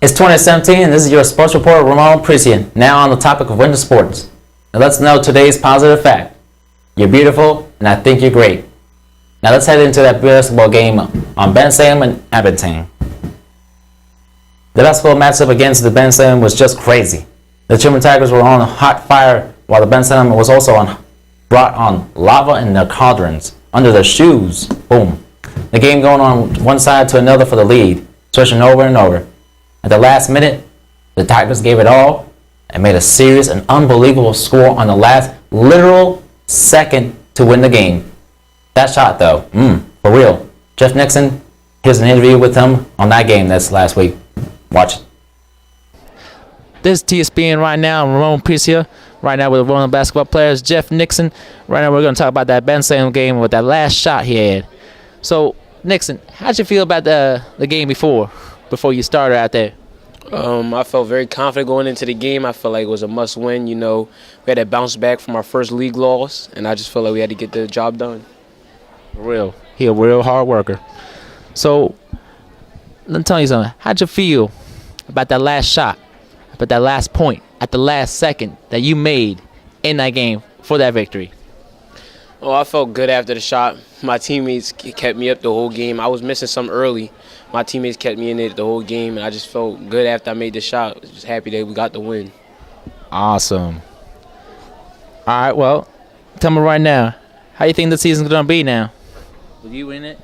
It's 2017 and this is your sports reporter Ramon now on the topic of winter sports. Now let's know today's positive fact. You're beautiful and I think you're great. Now let's head into that basketball game on Ben Salem and Abington. The basketball matchup against the Ben Salem was just crazy. The Truman Tigers were on hot fire while the Ben Salem was also brought on lava in their cauldrons under their shoes. Boom. The game going on one side to another for the lead, switching over and over. At the last minute, the Tigers gave it all and made a serious and unbelievable score on the last literal second to win the game. That shot though, for real. Jeff Nixon, here's an interview with him on that game this last week. Watch it. This is Tspn right now. Ramon right now with one of the basketball players, Jeff Nixon. Right now we're going to talk about that Ben Salem game with that last shot he had. So, Nixon, how'd you feel about the game before you started out there? I felt very confident going into the game. I felt like it was a must-win. You know, we had to bounce back from our first league loss, and I just felt like we had to get the job done. He a real hard worker. So, let me tell you something. How'd you feel about that last shot, about that last point, at the last second that you made in that game for that victory? Oh, I felt good after the shot. My teammates kept me up the whole game. I was missing some early. My teammates kept me in it the whole game, and I just felt good after I made the shot. I was just happy that we got the win. Awesome. All right, well, tell me right now, how you think the season's going to be now? Will you win it?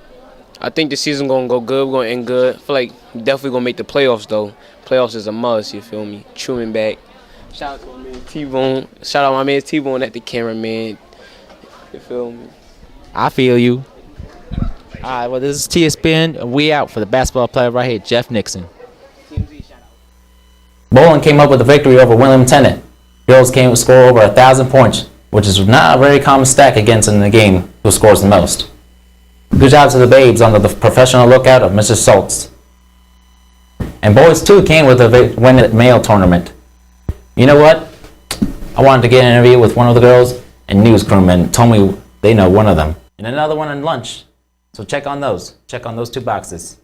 I think the season's going to go good. We're going to end good. I feel like we're definitely going to make the playoffs, though. Playoffs is a must, you feel me? Truman back. Shout out to my man T-Bone. Shout out my man T-Bone at the camera, man. You feel me? I feel you. All right, well, this is Tspn, and we out for the basketball player right here, Jeff Nixon. Bowling came up with a victory over William Tennant. Girls came to score over 1,000 points, which is not a very common stack against in the game who scores the most. Good job to the babes under the professional lookout of Mrs. Schultz. And boys too came with a win at male tournament. You know what? I wanted to get an interview with one of the girls, and news crewmen told me they know one of them. And another one in lunch. So check on those. Check on those two boxes.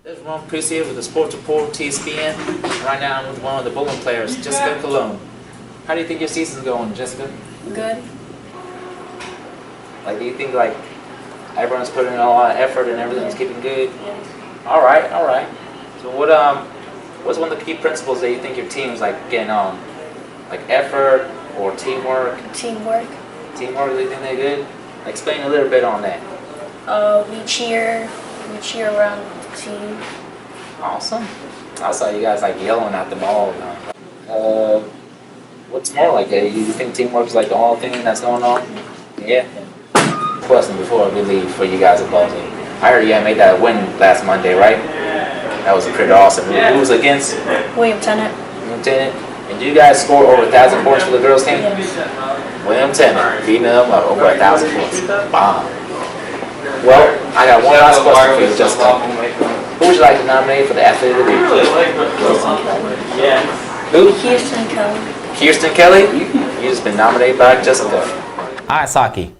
This is Ramon with the Sports Report Tspn. Right now I'm with one of the bowling players, Jessica Cologne. How do you think your season's going, Jessica? Good. Like, do you think like everyone's putting in a lot of effort and everything's keeping good? Yes. All right. So what's one of the key principles that you think your team's like getting on? Like effort or teamwork? Teamwork. Teamwork, do you think they're good? Explain a little bit on that. We cheer around the team. Awesome. I saw you guys like yelling at the ball. What's more like that? You think teamwork's like the whole thing that's going on? Yeah. Question before we leave for you guys at Boston. I heard you had made that win last Monday, right? That was pretty awesome. Who was against? William Tennant. William Tennant. And do you guys score over 1,000 points for the girls team? Yes. William Tennant beating them up over 1,000 points. Bomb. Well, I got one last question for you, Jessica. Who would you like to nominate for the Athlete of the Week? Who? Kirsten Kelly. Kirsten Kelly? You just been nominated by Jessica. Alright, Saki.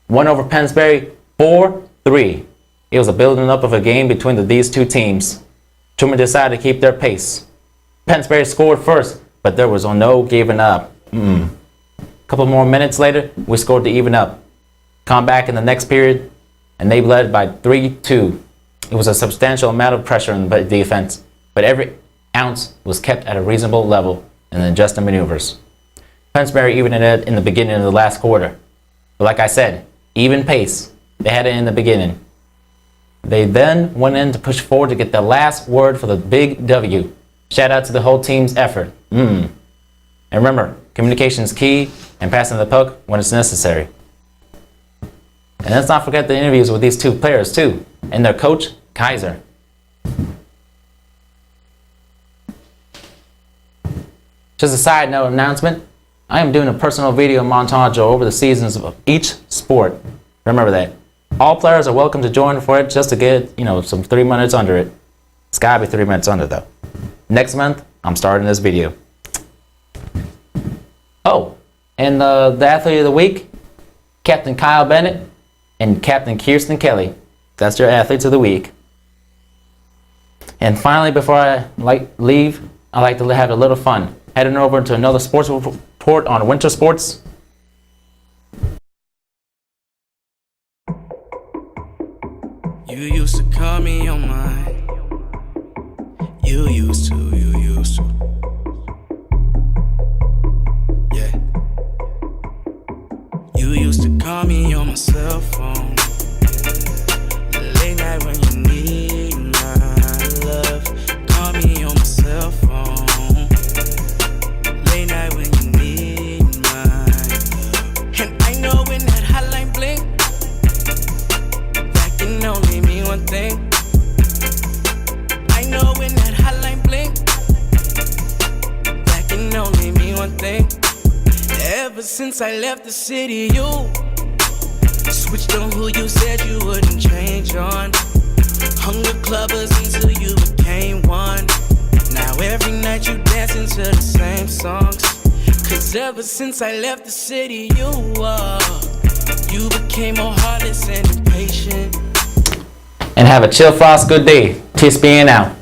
Won over Pennsbury 4-3. It was a building up of a game between these two teams. Truman decided to keep their pace. Pennsbury scored first, but there was no giving up. A couple more minutes later, we scored to even up. Come back in the next period, and they led by 3-2. It was a substantial amount of pressure in the defense, but every ounce was kept at a reasonable level in the adjusted maneuvers. Pennsbury evened it in the beginning of the last quarter. But like I said, even pace. They had it in the beginning. They then went in to push forward to get the last word for the big W. Shout out to the whole team's effort. And remember, communication is key and passing the puck when it's necessary. And let's not forget the interviews with these two players too, and their coach, Kaiser. Just a side note announcement, I am doing a personal video montage over the seasons of each sport. Remember that. All players are welcome to join for it just to get, some 3 minutes under it. It's gotta be 3 minutes under though. Next month, I'm starting this video. Oh, and the Athlete of the Week, Captain Kyle Bennett and Captain Kirsten Kelly. That's your Athletes of the Week. And finally, before I leave, I like to have a little fun. Heading over to another sports report on winter sports. You used to call me on mine. You used to. Yeah. You used to call me on my cell phone. Late night when you need my love. Call me on my cell phone. Late night when you need my love. And I know when that hotline blink, that can only mean one thing. I know when that hotline blink, that can only mean one thing. Ever since I left the city, you switched on who you said you wouldn't change on. Hung with clubbers until you became one. Now every night you dancing to the same songs. Cause ever since I left the city, you became more heartless and impatient. And have a chill frost good day. Tspn out.